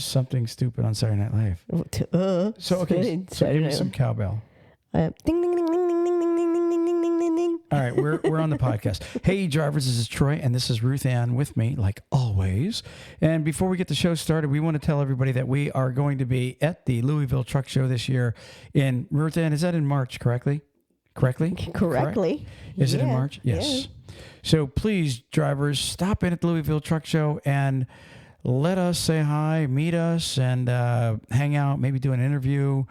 just something stupid on Saturday Night Live. So give me some cowbell. Ding, ding, ding, ding, ding, ding, ding, ding, ding, ding, ding, ding. All right, we're on the podcast. Hey, drivers, this is Troy, and this is Ruthann with me, like always. And before we get the show started, we want to tell everybody that we are going to be at the Louisville Truck Show this year in, Ruthann, is that in March, correctly? Correct? Is it in March? Yes. Yeah. So please, drivers, stop in at the Louisville Truck Show and let us say hi, meet us, and hang out, maybe do an interview.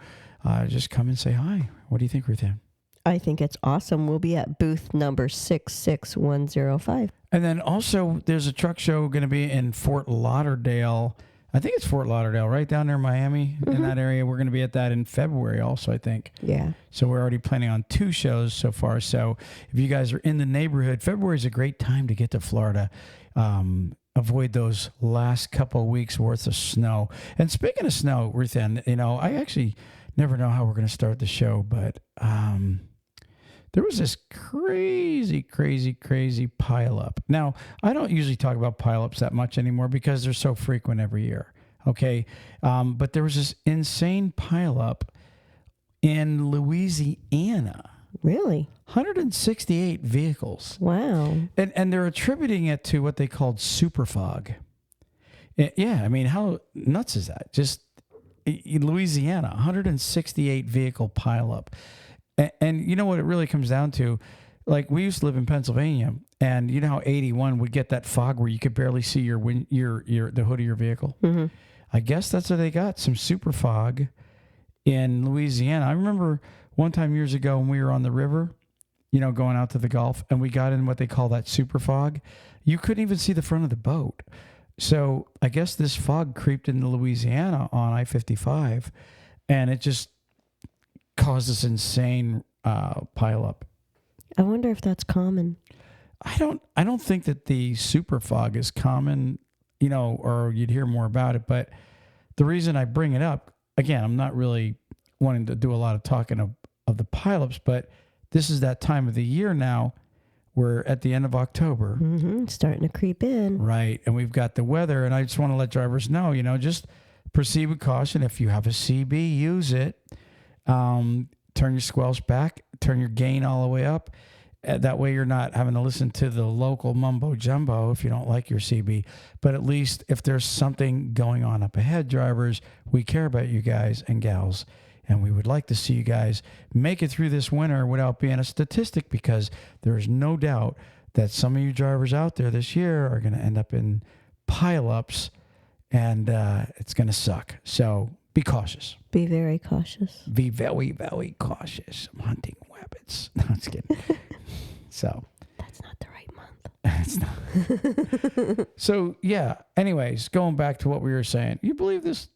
Just come and say hi. What do you think, Ruthann? I think it's awesome. We'll be at booth number 66105. And then also, there's a truck show going to be in Fort Lauderdale. I think it's Fort Lauderdale, right down there in Miami, in that area. We're going to be at that in February also, I think. Yeah. So we're already planning on 2 shows so far. So if you guys are in the neighborhood, February is a great time to get to Florida. Avoid those last couple of weeks worth of snow. And speaking of snow, Ruthann, I actually never know how we're going to start the show, but there was this crazy pileup. Now, I don't usually talk about pileups that much anymore because they're so frequent every year. Okay, but there was this insane pileup in Louisiana. Really? 168 vehicles. Wow. And they're attributing it to what they called super fog. Yeah, I mean, how nuts is that? Just in Louisiana, 168 vehicle pileup. And you know what it really comes down to? Like, we used to live in Pennsylvania, and you know how 81 would get that fog where you could barely see the hood of your vehicle? Mm-hmm. I guess that's what they got, some super fog in Louisiana. I remember one time years ago when we were on the river, going out to the Gulf, and we got in what they call that super fog. You couldn't even see the front of the boat. So I guess this fog creeped into Louisiana on I-55, and it just caused this insane pileup. I wonder if that's common. I don't think that the super fog is common, or you'd hear more about it. But the reason I bring it up, again, I'm not really wanting to do a lot of talking of the pileups, but this is that time of the year now. We're at the end of October. Mm-hmm. Starting to creep in. Right. And we've got the weather. And I just want to let drivers know, just proceed with caution. If you have a CB, use it. Turn your squelch back. Turn your gain all the way up. That way you're not having to listen to the local mumbo jumbo if you don't like your CB. But at least if there's something going on up ahead, drivers, we care about you guys and gals. And we would like to see you guys make it through this winter without being a statistic, because there is no doubt that some of you drivers out there this year are going to end up in pileups, and it's going to suck. So be cautious. Be very cautious. Be very, very cautious. I'm hunting rabbits. No, I'm just kidding. So that's not the right month. It's not. So, yeah. Anyways, going back to what we were saying. You believe this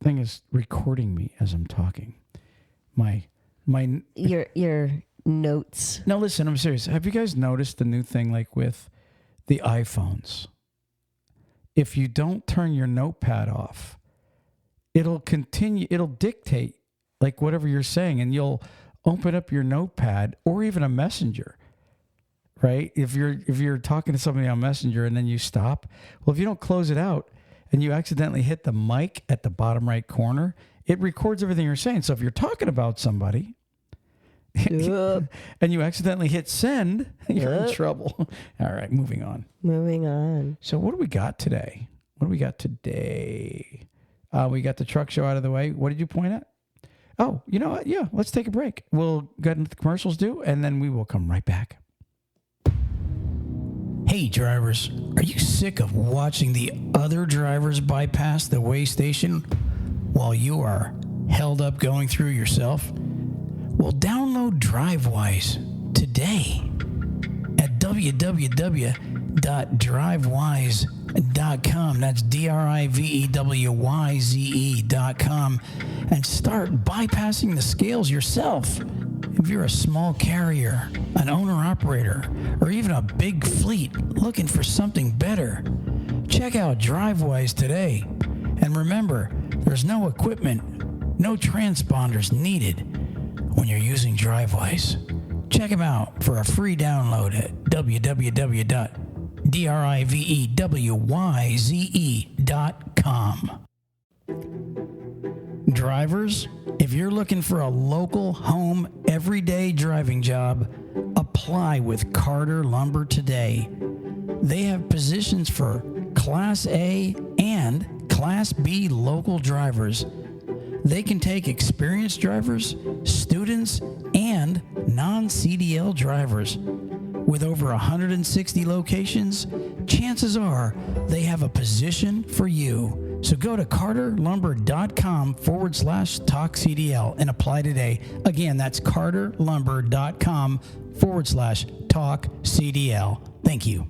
thing is recording me as I'm talking? Your notes. No, listen, I'm serious. Have you guys noticed the new thing, like with the iPhones? If you don't turn your notepad off, it'll dictate like whatever you're saying, and you'll open up your notepad or even a messenger, right? If you're talking to somebody on Messenger and then you stop, well, if you don't close it out and you accidentally hit the mic at the bottom right corner, it records everything you're saying. So if you're talking about somebody and you accidentally hit send, you're in trouble. All right, moving on. So what do we got today? We got the truck show out of the way. What did you point at? Oh, you know what? Yeah, let's take a break. We'll get into the commercials and then we will come right back. Hey, drivers, are you sick of watching the other drivers bypass the weigh station while you are held up going through yourself? Well, download Drivewyze today at www.drivewyze.com. That's DRIVEWYZE.com, and start bypassing the scales yourself. If you're a small carrier, an owner-operator, or even a big fleet looking for something better, check out Drivewyze today. And remember, there's no equipment, no transponders needed when you're using Drivewyze. Check them out for a free download at www.drivewyze.com. drivers? If you're looking for a local, home, everyday driving job, apply with Carter Lumber today. They have positions for Class A and Class B local drivers. They can take experienced drivers, students, and non-CDL drivers. With over 160 locations, chances are they have a position for you. So go to carterlumber.com/TalkCDL and apply today. Again, that's carterlumber.com/TalkCDL. Thank you.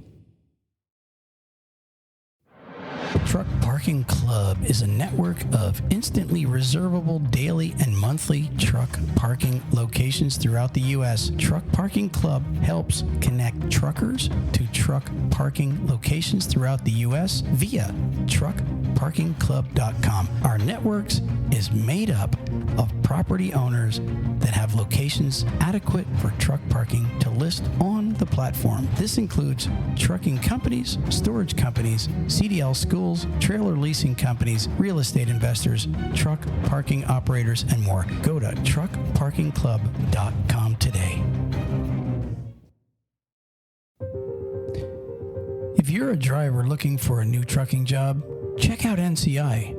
Truck Parking Club is a network of instantly reservable daily and monthly truck parking locations throughout the U.S. Truck Parking Club helps connect truckers to truck parking locations throughout the U.S. via truckparkingclub.com. Our networks is made up of property owners that have locations adequate for truck parking to list on the platform. This includes trucking companies, storage companies, CDL schools, trailer leasing companies, real estate investors, truck parking operators, and more. Go to truckparkingclub.com today. If you're a driver looking for a new trucking job, check out NCI.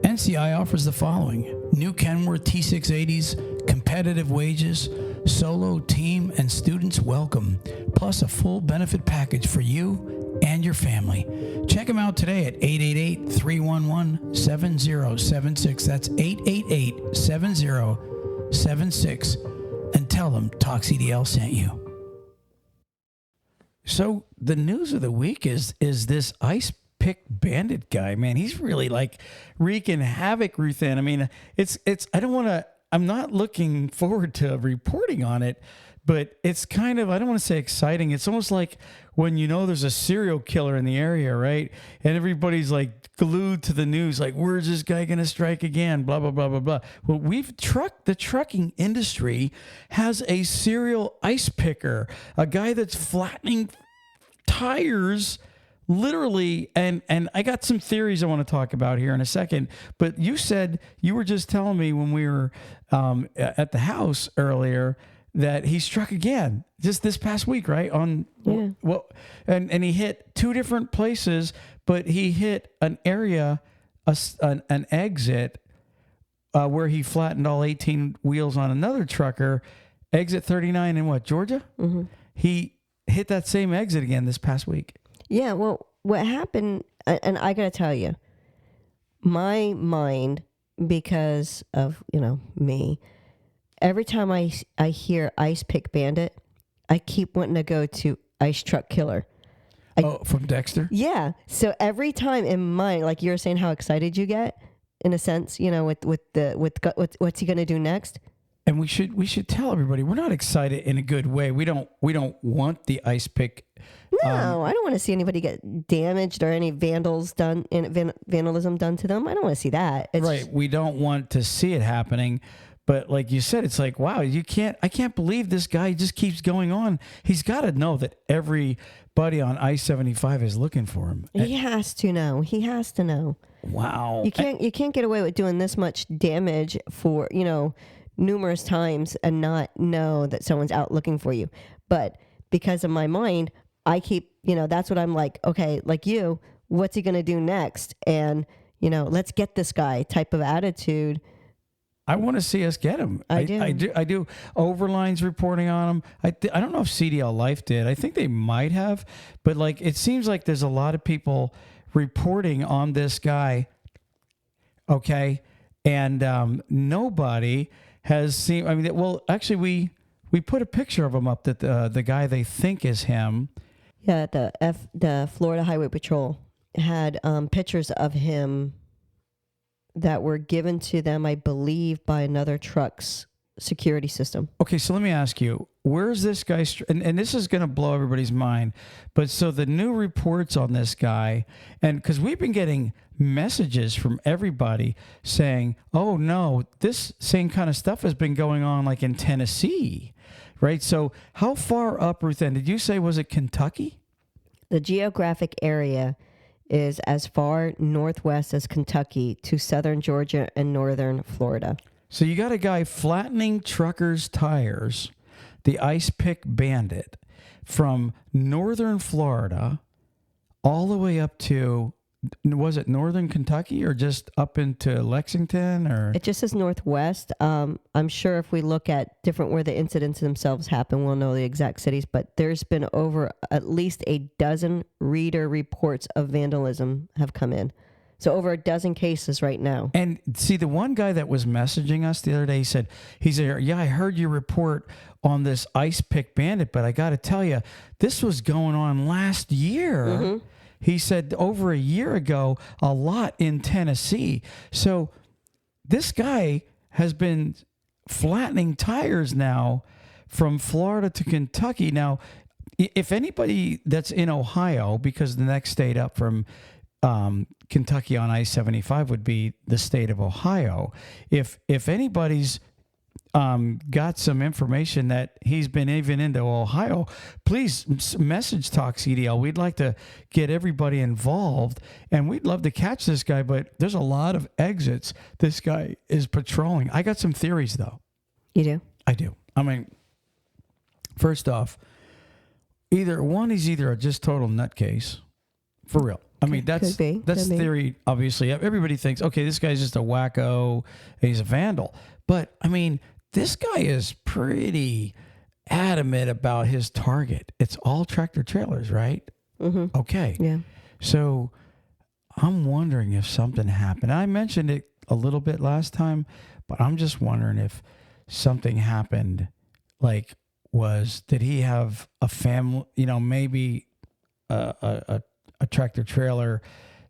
NCI offers the following: new Kenworth T680s, competitive wages, solo, team, and students welcome, plus a full benefit package for you and your family. Check them out today at 888-311-7076. That's 888-7076. And tell them TalkCDL sent you. So the news of the week is this Ice Pick Bandit guy, man. He's really like wreaking havoc, Ruthann. I mean, I'm not looking forward to reporting on it, but it's kind of, I don't want to say exciting. It's almost like when you know there's a serial killer in the area, right? And everybody's like glued to the news, like, where's this guy going to strike again? Blah, blah, blah, blah, blah. Well, the trucking industry has a serial ice picker, a guy that's flattening tires literally, and I got some theories I want to talk about here in a second, but you were just telling me when we were at the house earlier that he struck again just this past week, right? And he hit two different places, but he hit an area, an exit where he flattened all 18 wheels on another trucker, exit 39 in what, Georgia? Mm-hmm. He hit that same exit again this past week. Yeah, well, what happened, and I got to tell you, my mind, because of, me, every time I hear Ice Pick Bandit, I keep wanting to go to Ice Truck Killer. From Dexter? Yeah. So every time in mind, like you were saying how excited you get, in a sense, with what's he going to do next? And we should tell everybody we're not excited in a good way. We don't want the ice pick. No, I don't want to see anybody get damaged or any vandalism done to them. I don't want to see that. We don't want to see it happening. But like you said, it's like, wow, I can't believe this guy just keeps going on. He's got to know that everybody on I-75 is looking for him. He has to know. He has to know. Wow. You can't get away with doing this much damage for, numerous times and not know that someone's out looking for you. But because of my mind, I keep, that's what I'm like, okay, like you, what's he going to do next? And, let's get this guy type of attitude. I want to see us get him. I do. Overline's reporting on him. I don't know if CDL Life did. I think they might have, but like, it seems like there's a lot of people reporting on this guy. Okay. And, nobody has seen, actually we put a picture of him up that the guy they think is him. Yeah, the Florida Highway Patrol had pictures of him that were given to them, I believe, by another truck's security system. Okay, so let me ask you, where's this guy? And this is going to blow everybody's mind. But so the new reports on this guy, and because we've been getting messages from everybody saying, oh no, this same kind of stuff has been going on like in Tennessee, right? So how far up, Ruthann, did you say, was it Kentucky? The geographic area is as far northwest as Kentucky to southern Georgia and northern Florida. So you got a guy flattening truckers' tires, the Ice Pick Bandit, from northern Florida all the way up to, was it northern Kentucky or just up into Lexington? Or It just says northwest. I'm sure if we look at different where the incidents themselves happen, we'll know the exact cities. But there's been over at least a dozen reader reports of vandalism have come in. So over a dozen cases right now. And see, the one guy that was messaging us the other day, he said, yeah, I heard your report on this Ice Pick Bandit, but I got to tell you, this was going on last year. Mm-hmm. He said over a year ago, a lot in Tennessee. So this guy has been flattening tires now from Florida to Kentucky. Now, if anybody that's in Ohio, because the next state up from Kentucky on I-75 would be the state of Ohio. If anybody's got some information that he's been even into Ohio, please message TalkCL. We'd like to get everybody involved, and we'd love to catch this guy, but there's a lot of exits this guy is patrolling. I got some theories, though. You do? I do. I mean, first off, he's either a just total nutcase, for real. I mean, that's theory, obviously. Everybody thinks, okay, this guy's just a wacko, he's a vandal. But, I mean, this guy is pretty adamant about his target. It's all tractor trailers, right? Mm-hmm. Okay. Yeah. So I'm wondering if something happened. I mentioned it a little bit last time, but I'm just wondering if something happened, did he have a family, maybe a tractor trailer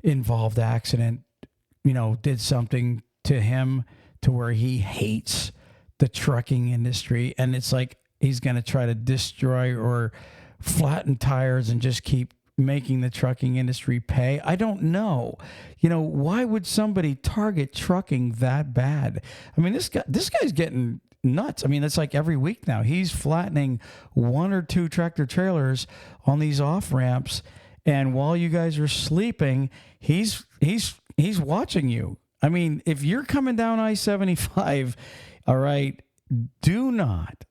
involved accident, did something to him to where he hates the trucking industry, and it's like he's going to try to destroy or flatten tires and just keep making the trucking industry pay. I don't know. Why would somebody target trucking that bad? I mean, this guy's getting nuts. I mean, it's like every week now he's flattening one or two tractor trailers on these off ramps. And while you guys are sleeping, he's watching you. I mean, if you're coming down I-75, all right, do not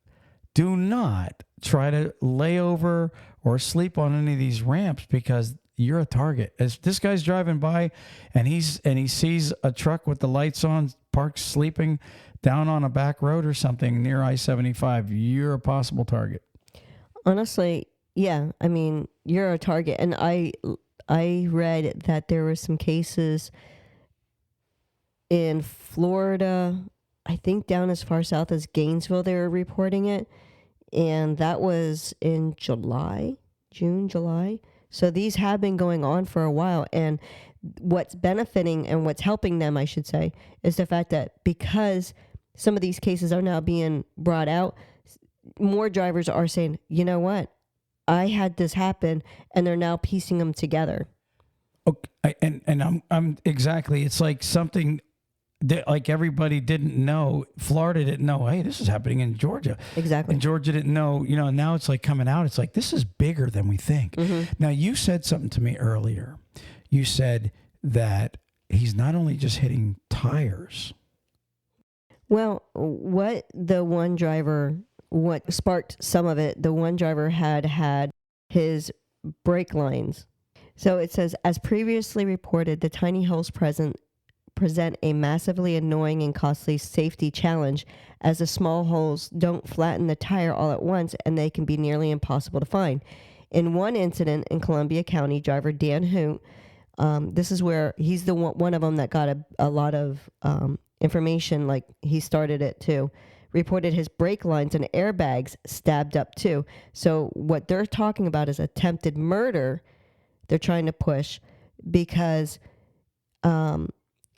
try to lay over or sleep on any of these ramps, because you're a target. As this guy's driving by and he sees a truck with the lights on, parked sleeping down on a back road or something near I-75, you're a possible target. Honestly, yeah, I mean, you're a target. And I read that there were some cases in Florida, I think down as far south as Gainesville, they were reporting it. And that was in June, July. So these have been going on for a while. And what's benefiting and what's helping them, I should say, is the fact that because some of these cases are now being brought out, more drivers are saying, you know what? I had this happen, and they're now piecing them together. Okay, and I'm exactly. It's like something that like everybody didn't know. Florida didn't know. Hey, this is happening in Georgia. Exactly. And Georgia didn't know. Now it's like coming out. It's like this is bigger than we think. Mm-hmm. Now you said something to me earlier. You said that he's not only just hitting tires. Well, what sparked some of it, the one driver had his brake lines. So it says, as previously reported, the tiny holes present a massively annoying and costly safety challenge, as the small holes don't flatten the tire all at once, and they can be nearly impossible to find. In one incident in Columbia County, driver Dan Hoot, this is where he's the one of them that got a lot of information, like he started it too, reported his brake lines and airbags stabbed up too. So what they're talking about is attempted murder. They're trying to push because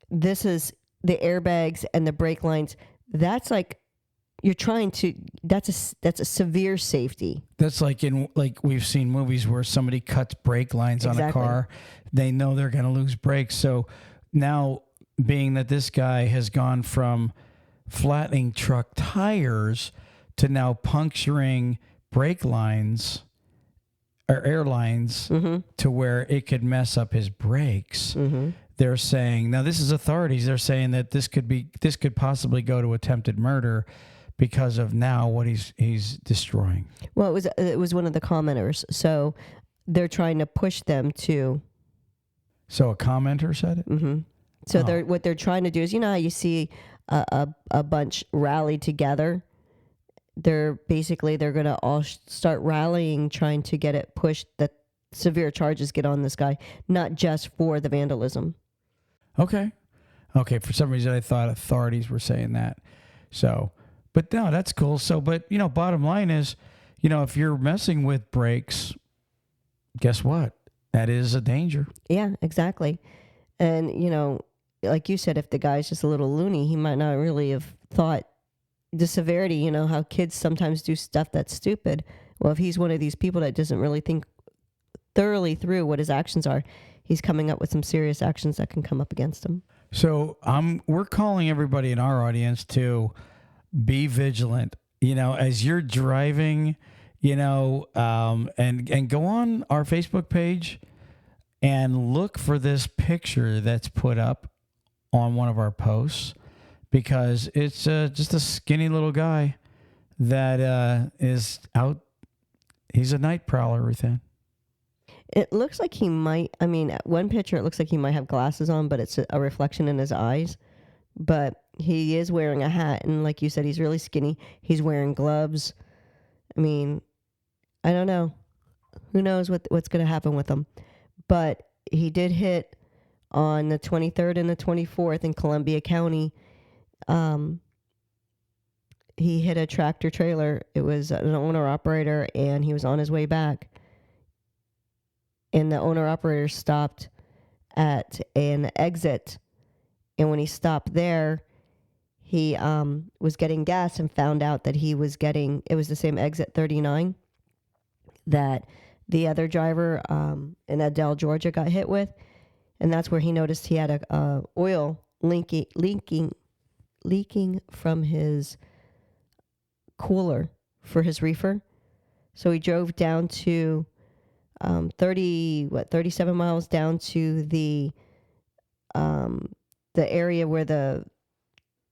this is the airbags and the brake lines. That's like that's a severe safety. That's like we've seen movies where somebody cuts brake lines on a car. They know they're going to lose brakes. So now, being that this guy has gone from flattening truck tires to now puncturing brake lines, or airlines to where it could mess up his brakes. They're saying, now this is authorities, they're saying that this could possibly go to attempted murder because of now what he's destroying. Well, it was one of the commenters, so they're trying to push them to. So a commenter said it? So what they're trying to do is, you know how you see a bunch rally together? They're going to all start rallying, trying to get it pushed that severe charges get on this guy, not just for the vandalism. Okay. For some reason, I thought authorities were saying that. So, but no, that's cool. So, but, bottom line is, if you're messing with brakes, guess what? That is a danger. Yeah, exactly. And, like you said, if the guy's just a little loony, he might not really have thought the severity, how kids sometimes do stuff that's stupid. Well, if he's one of these people that doesn't really think thoroughly through what his actions are, he's coming up with some serious actions that can come up against him. So we're calling everybody in our audience to be vigilant, as you're driving, and go on our Facebook page and look for this picture that's put up on one of our posts, because it's just a skinny little guy that is out. He's a night prowler, Ruthann. It looks like he might, at one picture it looks like he might have glasses on, but it's a reflection in his eyes. But he is wearing a hat, and like you said, he's really skinny. He's wearing gloves. I don't know. Who knows what's going to happen with him. But he did hit on the 23rd and the 24th in Columbia County. He hit a tractor trailer. It was an owner-operator, and he was on his way back. And the owner-operator stopped at an exit. And when he stopped there, he was getting gas and found out that it was the same exit 39 that the other driver in Adel, Georgia got hit with. And that's where he noticed he had a oil leaking from his cooler for his reefer. So he drove down to 37 miles down to the area where the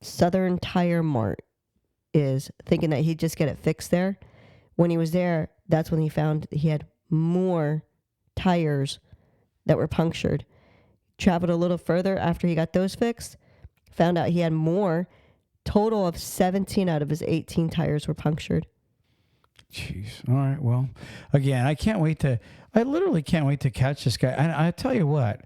Southern Tire Mart is, thinking that he'd just get it fixed there. When he was there, that's when he found he had more tires that were punctured. Traveled a little further after he got those fixed, found out he had more. Total of 17 out of his 18 tires were punctured. Jeez. All right. Well, again, I literally can't wait to catch this guy. And I tell you what,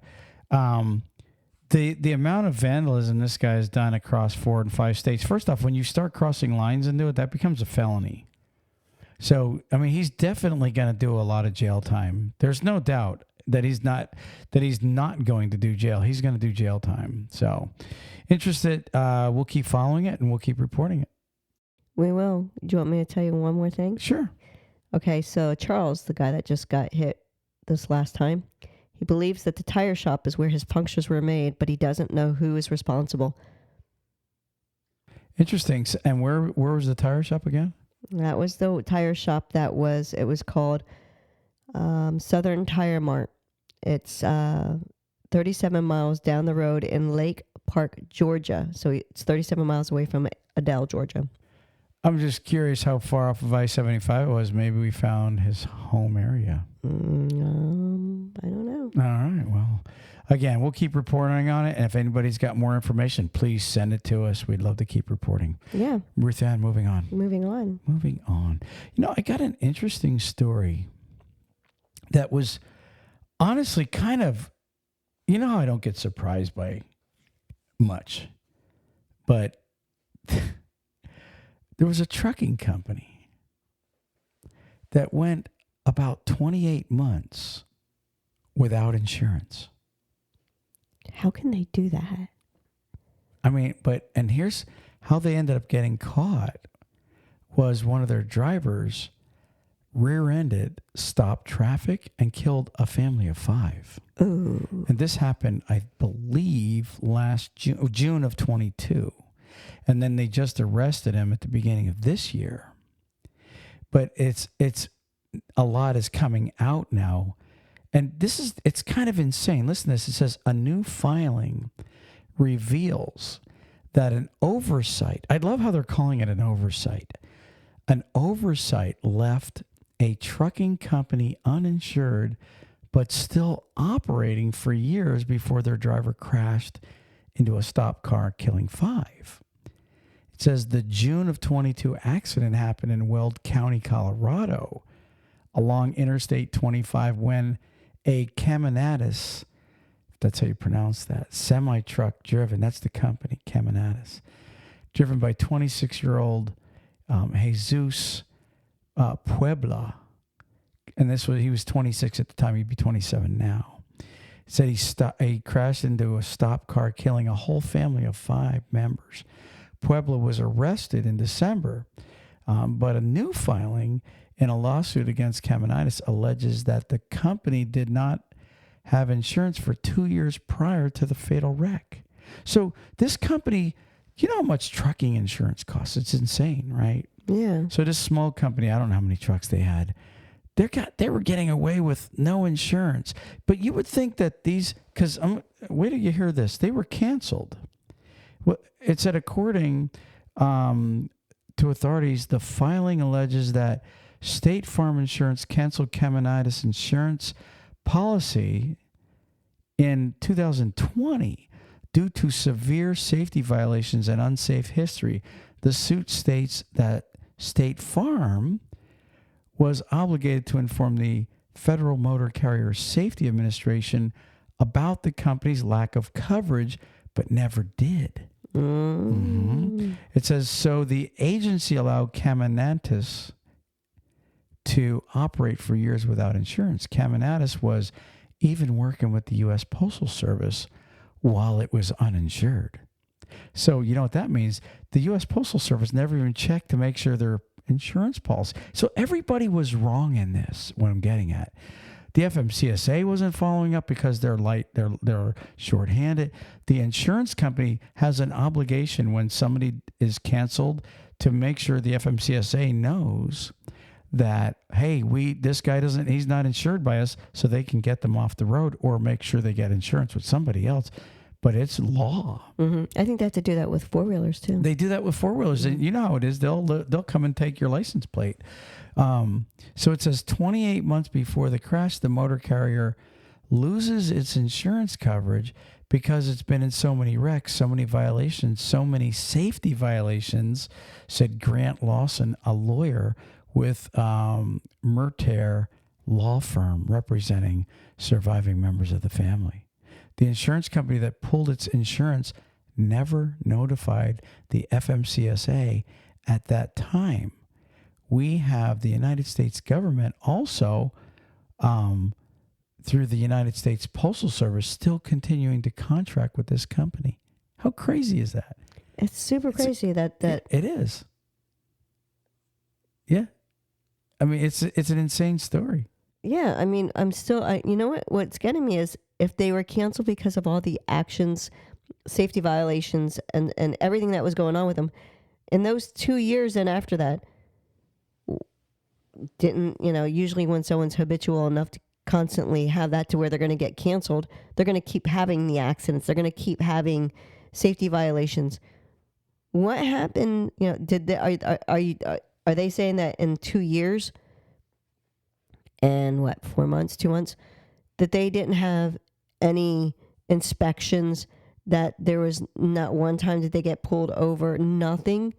the amount of vandalism this guy has done across 4 and 5 states. First off, when you start crossing lines into it, that becomes a felony. So, he's definitely going to do a lot of jail time. There's no doubt that he's not going to do jail. He's going to do jail time. So, interested. We'll keep following it and we'll keep reporting it. We will. Do you want me to tell you one more thing? Sure. Okay, so Charles, the guy that just got hit this last time, he believes that the tire shop is where his punctures were made, but he doesn't know who is responsible. Interesting. And where was the tire shop again? That was the tire shop it was called Southern Tire Mart. It's 37 miles down the road in Lake Park, Georgia. So it's 37 miles away from Adel, Georgia. I'm just curious how far off of I-75 it was. Maybe we found his home area. I don't know. All right. Well, again, we'll keep reporting on it. And if anybody's got more information, please send it to us. We'd love to keep reporting. Yeah. Ruthann, moving on. Moving on. I got an interesting story that was honestly kind of, how I don't get surprised by much, but there was a trucking company that went about 28 months without insurance. How can they do that? And here's how they ended up getting caught was one of their drivers rear-ended, stopped traffic, and killed a family of 5. Ooh. And this happened, I believe, last June of 22. And then they just arrested him at the beginning of this year. But it's a lot is coming out now. And it's kind of insane. Listen to this. It says a new filing reveals that an oversight, I love how they're calling it an oversight. An oversight left a trucking company uninsured, but still operating for years before their driver crashed into a stopped car, killing 5. It says the June of 22 accident happened in Weld County, Colorado, along Interstate 25 when a Caminatis, if that's how you pronounce that, semi-truck driven, that's the company, Caminatis, driven by 26-year-old Jesus Puebla, and he was 26 at the time, he'd be 27 now. It said he crashed into a stopped car, killing a whole family of 5 members. Puebla was arrested in December, but a new filing in a lawsuit against Caminatis alleges that the company did not have insurance for 2 years prior to the fatal wreck. So this company, you know how much trucking insurance costs? It's insane, right? Yeah. So this small company, I don't know how many trucks they had. They were getting away with no insurance. But you would think that because wait till you hear this, they were canceled. Well, it said according to authorities, the filing alleges that State Farm Insurance canceled Caminatis insurance policy in 2020 due to severe safety violations and unsafe history. The suit states that State Farm was obligated to inform the Federal Motor Carrier Safety Administration about the company's lack of coverage, but never did. Mm-hmm. It says, so the agency allowed Caminatis to operate for years without insurance. Caminatis was even working with the U.S. Postal Service while it was uninsured. So you know what that means? The U.S. Postal Service never even checked to make sure their insurance policy. So everybody was wrong in this, what I'm getting at. The FMCSA wasn't following up because they're shorthanded. The insurance company has an obligation when somebody is canceled to make sure the FMCSA knows that, hey, this guy he's not insured by us, so they can get them off the road or make sure they get insurance with somebody else. But it's law. Mm-hmm. I think they have to do that with 4-wheelers too. They do that with 4-wheelers, and you know how it is. They'll come and take your license plate. So it says 28 months before the crash, the motor carrier loses its insurance coverage because it's been in so many wrecks, so many violations, so many safety violations, said Grant Lawson, a lawyer with Merter Law Firm representing surviving members of the family. The insurance company that pulled its insurance never notified the FMCSA at that time. We have the United States government also, through the United States Postal Service, still continuing to contract with this company. How crazy is that? It's super crazy that it is. Yeah. I mean, it's an insane story. Yeah, I mean, you know what's getting me is if they were canceled because of all the actions, safety violations, and everything that was going on with them, in those 2 years and after that, usually when someone's habitual enough to constantly have that to where they're going to get canceled, they're going to keep having the accidents, they're going to keep having safety violations. What happened? Are they saying that in 2 years and 4 months, 2 months, that they didn't have any inspections, that there was not one time that they get pulled over, nothing?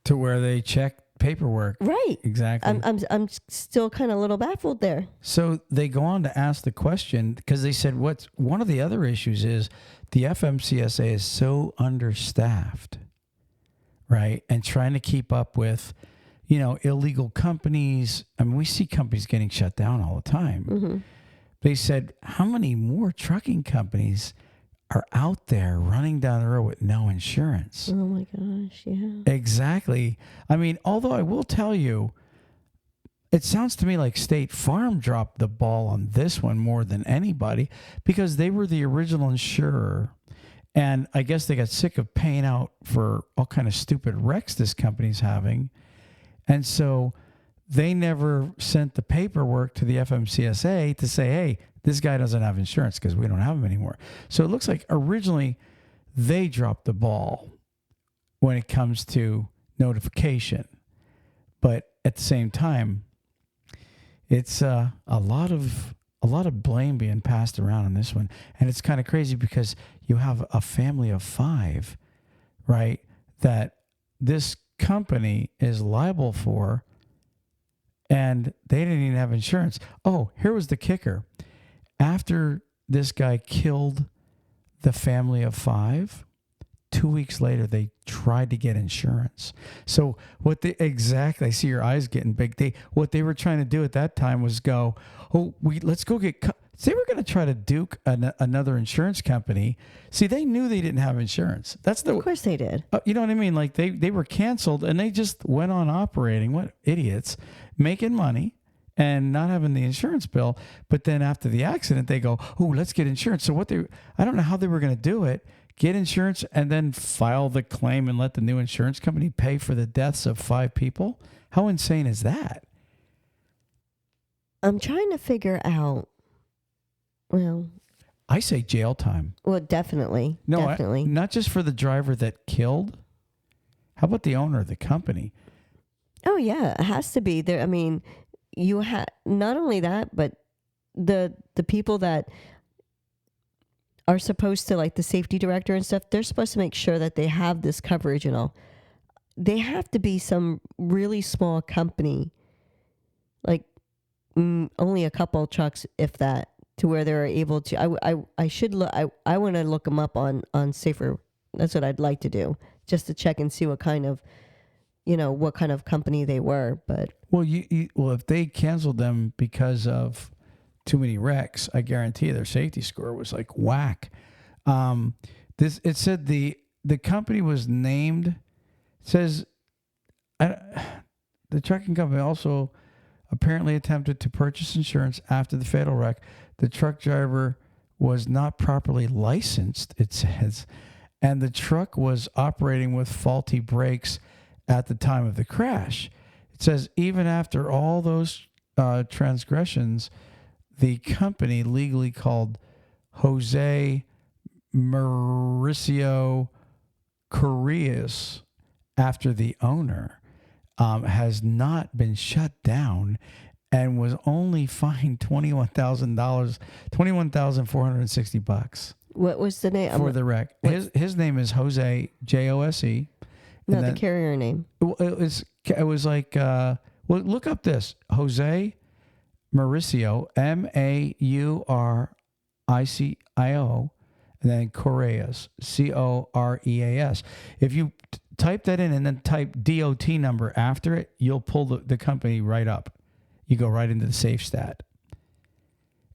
To where they check paperwork. Right. Exactly. I'm still kind of a little baffled there. So they go on to ask the question, because they said one of the other issues is the FMCSA is so understaffed, right? And trying to keep up with, illegal companies. I mean, we see companies getting shut down all the time. Mm-hmm. They said, how many more trucking companies are out there running down the road with no insurance? Oh my gosh, yeah. Exactly. I mean, although I will tell you, it sounds to me like State Farm dropped the ball on this one more than anybody, because they were the original insurer. And I guess they got sick of paying out for all kind of stupid wrecks this company's having. And so they never sent the paperwork to the FMCSA to say, hey, this guy doesn't have insurance because we don't have him anymore. So it looks like originally they dropped the ball when it comes to notification. But at the same time, it's a lot of blame being passed around on this one. And it's kind of crazy because you have a family of 5, right, that this company is liable for, and they didn't even have insurance. Oh, here was the kicker. After this guy killed the family of 5, 2 weeks later, they tried to get insurance. So exactly, I see your eyes getting big. What they were trying to do at that time was go, let's go get, they were going to try to duke another insurance company. See, they knew they didn't have insurance. Of course they did. You know what I mean? Like they were canceled and they just went on operating. What idiots, making money and not having the insurance bill. But then after the accident, they go, let's get insurance. So I don't know how they were going to do it. Get insurance and then file the claim and let the new insurance company pay for the deaths of 5 people? How insane is that? I'm trying to figure out, well, I say jail time. well, definitely. No, definitely. Not just for the driver that killed. How about the owner of the company? Oh, yeah, it has to be there. I mean, you have not only that, but the people that are supposed to, like the safety director and stuff, they're supposed to make sure that they have this coverage and all. They have to be some really small company, like only a couple of trucks, if that, to where they're able to. I should look. I want to look them up on Safer. That's what I'd like to do, just to check and see what kind of company they were. But well, if they canceled them because of too many wrecks, I guarantee their safety score was like whack. It said the company was named. It says the trucking company also apparently attempted to purchase insurance after the fatal wreck. The truck driver was not properly licensed, it says, and the truck was operating with faulty brakes at the time of the crash. It says even after all those transgressions, the company legally called Jose Mauricio Correas after the owner has not been shut down and was only fined $21,460. what was the name for the wreck? His name is Jose, Jose. No, the carrier name. It was like look up this Jose Mauricio, Mauricio, and then Correas, Coreas. If you type that in and then type DOT number after it, you'll pull the company right up. You go right into the safe stat.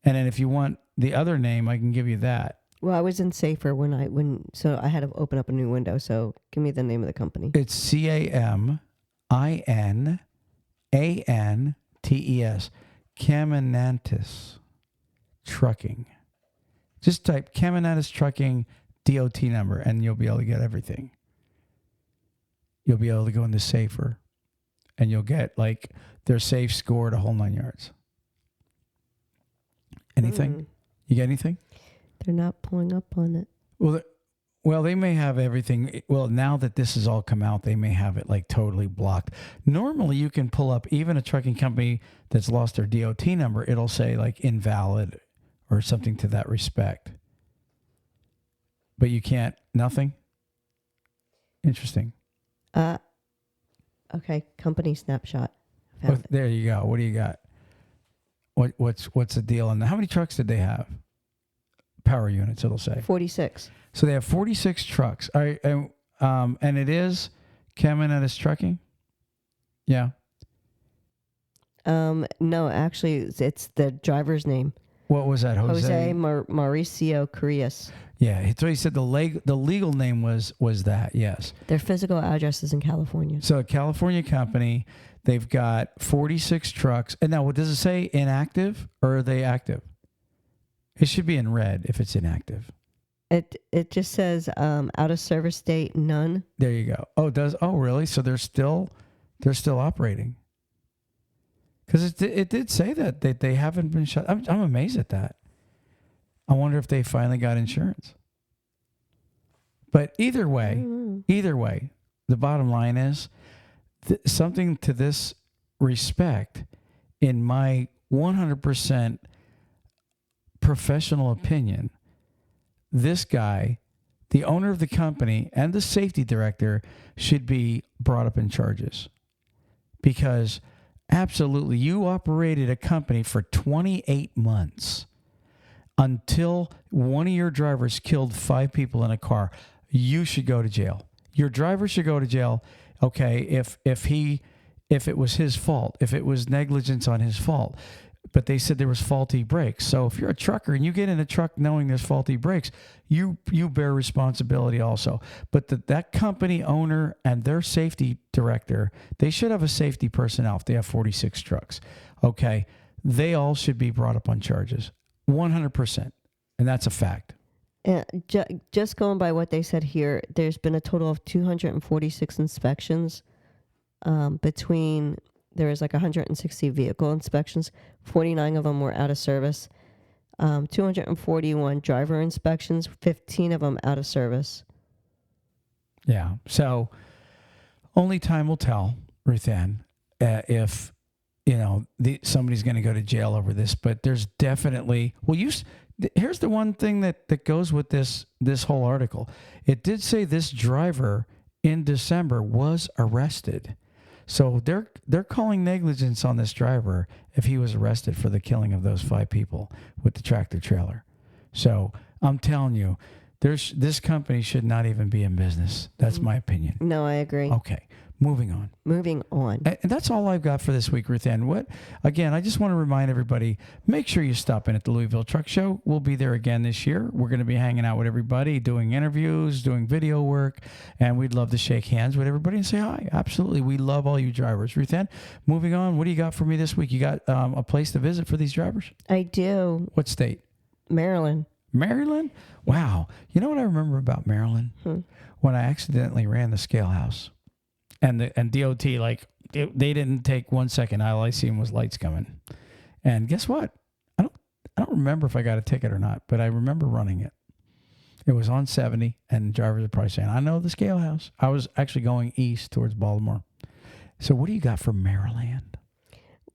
And then if you want the other name, I can give you that. Well, I was in Safer so I had to open up a new window. So give me the name of the company. It's CAMINANTES. Caminantes Trucking. Just type Caminantes Trucking DOT number and you'll be able to get everything. You'll be able to go into Safer and you'll get like their safe score, the whole 9 yards. Anything? You get anything? They're not pulling up on it. Well, they may have everything. Well, now that this has all come out, they may have it like totally blocked. Normally, you can pull up even a trucking company that's lost their DOT number. It'll say like invalid or something to that respect. But you can't, nothing? Interesting. Okay, company snapshot. Found it. There you go. What do you got? What's the deal on that? How many trucks did they have? Power units, it'll say. 46. So they have 46 trucks. All right, and it is Caminantes Trucking? Yeah. No, actually, it's the driver's name. What was that, Jose? Mauricio Correas. Yeah, so he said the legal name was that, yes. Their physical address is in California. So a California company, they've got 46 trucks. And now, what does it say? Inactive or are they active? It should be in red if it's inactive. It just says out of service date, none. There you go. Oh, it does? Oh, really? So they're still operating. Because it did say that they haven't been shut. I'm amazed at that. I wonder if they finally got insurance. But either way, the bottom line is something to this respect, in my 100% professional opinion, this guy, the owner of the company and the safety director, should be brought up in charges. Because absolutely, you operated a company for 28 months until one of your drivers killed 5 people in a car. You should go to jail. Your driver should go to jail. Okay, if it was his fault, if it was negligence on his fault. But they said there was faulty brakes. So if you're a trucker and you get in a truck knowing there's faulty brakes, you bear responsibility also. But that company owner and their safety director, they should have a safety personnel if they have 46 trucks. Okay, they all should be brought up on charges, 100%, and that's a fact. Just going by what they said here, there's been a total of 246 inspections between. There was like 160 vehicle inspections. 49 of them were out of service. 241 driver inspections. 15 of them out of service. Yeah. So only time will tell, Ruthann, if somebody's going to go to jail over this. But there's definitely here's the one thing that goes with this whole article. It did say this driver in December was arrested. So they're calling negligence on this driver if he was arrested for the killing of those 5 people with the tractor trailer. So I'm telling you, this company should not even be in business. That's my opinion. No, I agree. Okay, moving on. And that's all I've got for this week, Ruthann. Again, I just want to remind everybody, make sure you stop in at the Louisville Truck Show. We'll be there again this year. We're going to be hanging out with everybody, doing interviews, doing video work, and we'd love to shake hands with everybody and say hi. Absolutely. We love all you drivers. Ruthann, moving on, what do you got for me this week? You got a place to visit for these drivers? I do. What state? Maryland. Maryland? Wow. You know what I remember about Maryland? When I accidentally ran the scale house. And DOT, they didn't take 1 second. All I seen was lights coming. And guess what? I don't remember if I got a ticket or not, but I remember running it. It was on 70, and drivers are probably saying, I know the scale house. I was actually going east towards Baltimore. So what do you got for Maryland?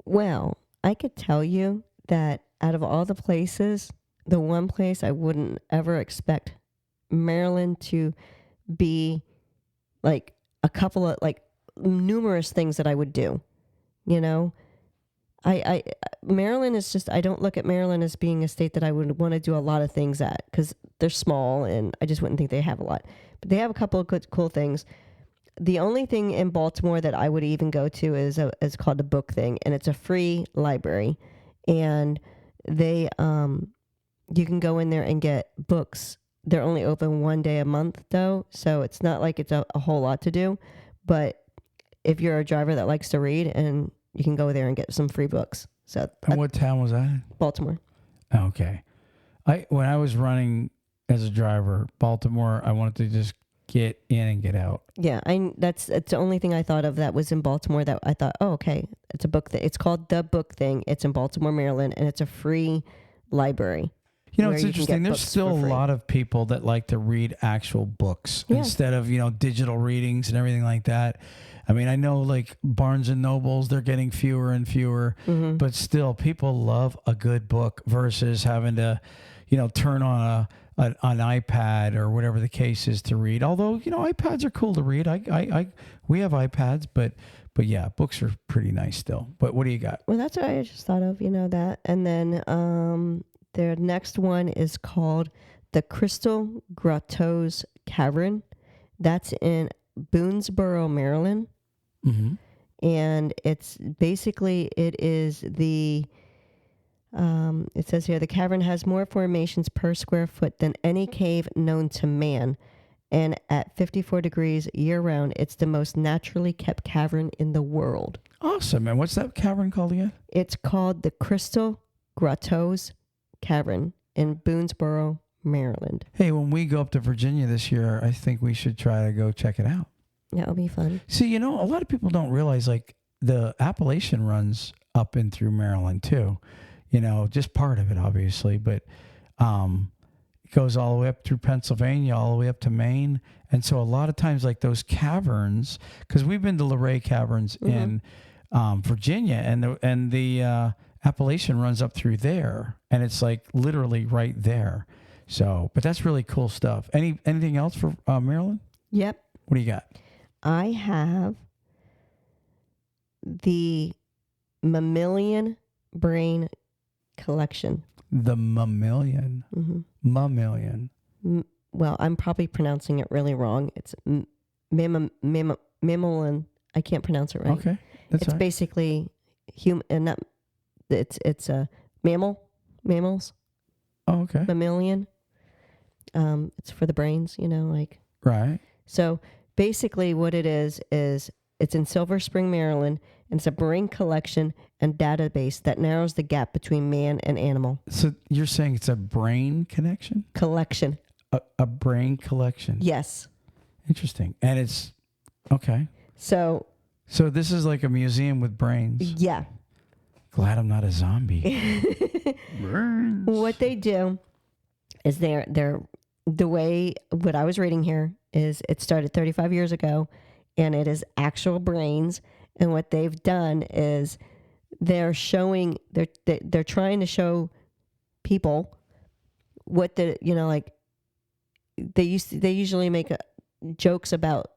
Well, I could tell you that out of all the places, the one place I wouldn't ever expect Maryland to be like a couple of numerous things that I would do, Maryland is just, I don't look at Maryland as being a state that I would want to do a lot of things at because they're small and I just wouldn't think they have a lot, but they have a couple of good, cool things. The only thing in Baltimore that I would even go to is called the Book Thing, and it's a free library, and they, you can go in there and get books. They're only open 1 day a month, though, so it's not like it's a whole lot to do. But if you're a driver that likes to read, and you can go there and get some free books. So. And what town was that? Baltimore. Okay. When I was running as a driver, Baltimore, I wanted to just get in and get out. Yeah, it's the only thing I thought of that was in Baltimore that I thought, oh, okay, it's a book. It's called The Book Thing. It's in Baltimore, Maryland, and it's a free library. It's interesting. There's still a lot of people that like to read actual books instead of, digital readings and everything like that. I mean, I know like Barnes and Nobles, they're getting fewer and fewer, but still people love a good book versus having to, turn on an iPad or whatever the case is to read. Although, iPads are cool to read. We have iPads, but yeah, books are pretty nice still. But what do you got? Well, that's what I just thought of, that. And then, their next one is called the Crystal Grottoes Cavern. That's in Boonesboro, Maryland. Mm-hmm. And it's basically, it is the, it says here, the cavern has more formations per square foot than any cave known to man. And at 54 degrees year-round, it's the most naturally kept cavern in the world. Awesome. And what's that cavern called again? It's called the Crystal Grottoes Cavern in Boonesboro, Maryland. Hey, when we go up to Virginia this year, I think we should try to go check it out. Yeah, it'll be fun. See, a lot of people don't realize like the Appalachian runs up and through Maryland too. Just part of it, obviously, but it goes all the way up through Pennsylvania, all the way up to Maine. And so a lot of times, like those caverns, because we've been to Luray Caverns in Virginia, and the Appalachian runs up through there, and it's like literally right there. So, but that's really cool stuff. Anything else for Maryland? Yep. What do you got? I have the mammalian brain collection. The mammalian. Mammalian. Well, I'm probably pronouncing it really wrong. It's mammalian. I can't pronounce it right. Okay, that's it's right. basically human. Not. It's a mammals. Oh, okay. Mammalian. It's for the brains. Like. Right. So basically, what it is it's in Silver Spring, Maryland, and it's a brain collection and database that narrows the gap between man and animal. So you're saying it's a brain connection? Collection. A brain collection. Yes. Interesting. And it's okay. So this is like a museum with brains. Yeah. Glad I'm not a zombie. Brains. What they do is they're the way what I was reading here is it started 35 years ago, and it is actual brains. And what they've done is they're trying to show people what like they usually make jokes about,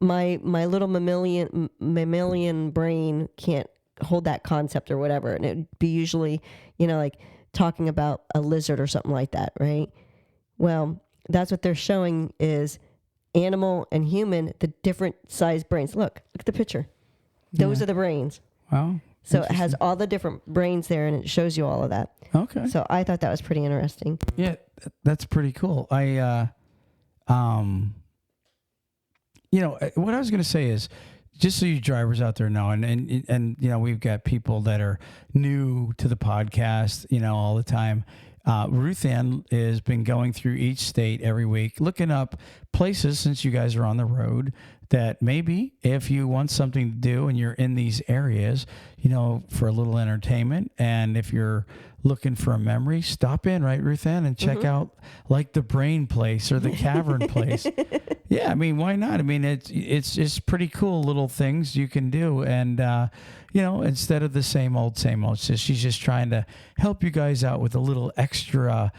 my little mammalian brain can't hold that concept or whatever. And it'd be usually, like talking about a lizard or something like that, right? Well, that's what they're showing is animal and human, the different size brains. Look at the picture. Those are the brains. Wow. So it has all the different brains there, and it shows you all of that. Okay. So I thought that was pretty interesting. Yeah, that's pretty cool. What I was going to say is, just so you drivers out there know, and we've got people that are new to the podcast, all the time. Ruthann has been going through each state every week, looking up places, since you guys are on the road, that maybe if you want something to do and you're in these areas, for a little entertainment, and if you're looking for a memory, stop in, right, Ruthann, and check out like the brain place or the cavern place. Yeah, I mean, why not? I mean, it's pretty cool little things you can do, and instead of the same old. So she's just trying to help you guys out with a little extra,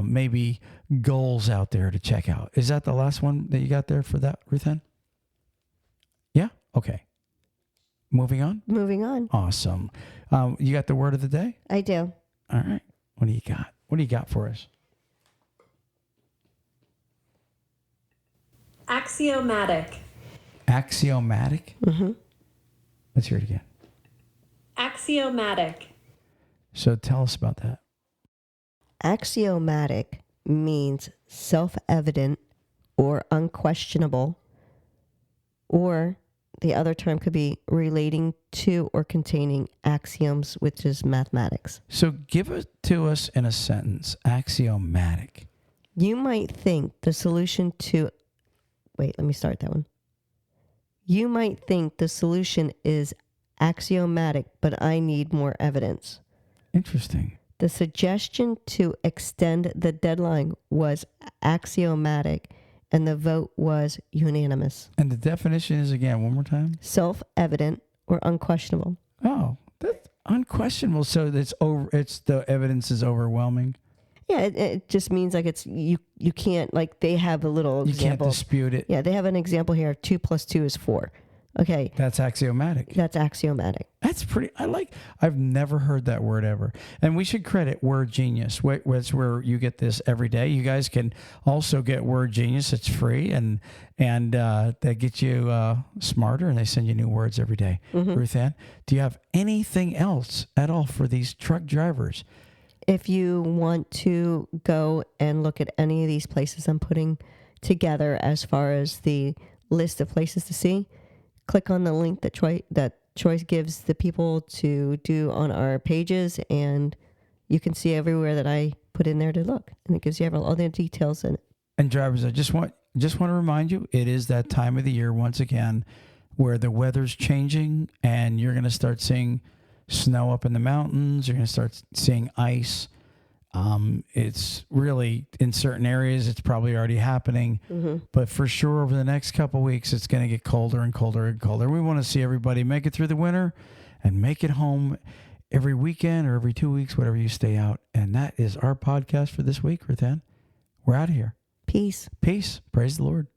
maybe goals out there to check out. Is that the last one that you got there for that, Ruthann? Yeah. Okay. Moving on. Awesome. You got the word of the day? I do. All right. What do you got? What do you got for us? Axiomatic. Axiomatic? Mm-hmm. Let's hear it again. Axiomatic. So tell us about that. Axiomatic means self-evident or unquestionable, or the other term could be relating to or containing axioms, which is mathematics. So give it to us in a sentence. Axiomatic. You might think the solution to... Wait, let me start that one. You might think the solution is axiomatic, but I need more evidence. Interesting. The suggestion to extend the deadline was axiomatic, and the vote was unanimous. And the definition is, again, one more time? Self-evident or unquestionable. Oh, that's unquestionable. So it's the evidence is overwhelming. Yeah, it just means like it's you can't, like they have a little You example. can't dispute it. Yeah, they have an example here. 2 + 2 is 4. Okay. That's axiomatic. That's axiomatic. That's pretty, I've never heard that word ever. And we should credit Word Genius. That's where you get this every day. You guys can also get Word Genius. It's free, and they get you smarter, and they send you new words every day. Ruthann, do you have anything else at all for these truck drivers? If you want to go and look at any of these places I'm putting together as far as the list of places to see, click on the link that Choice gives the people to do on our pages, and you can see everywhere that I put in there to look, and it gives you all the details in it. And drivers, I just want to remind you, it is that time of the year once again where the weather's changing and you're going to start seeing snow up in the mountains. You're going to start seeing ice. It's really in certain areas, it's probably already happening, but for sure over the next couple of weeks, it's going to get colder and colder and colder. We want to see everybody make it through the winter and make it home every weekend or every 2 weeks, whatever you stay out. And that is our podcast for this week, Ruthann. We're out of here. Peace. Peace. Praise the Lord.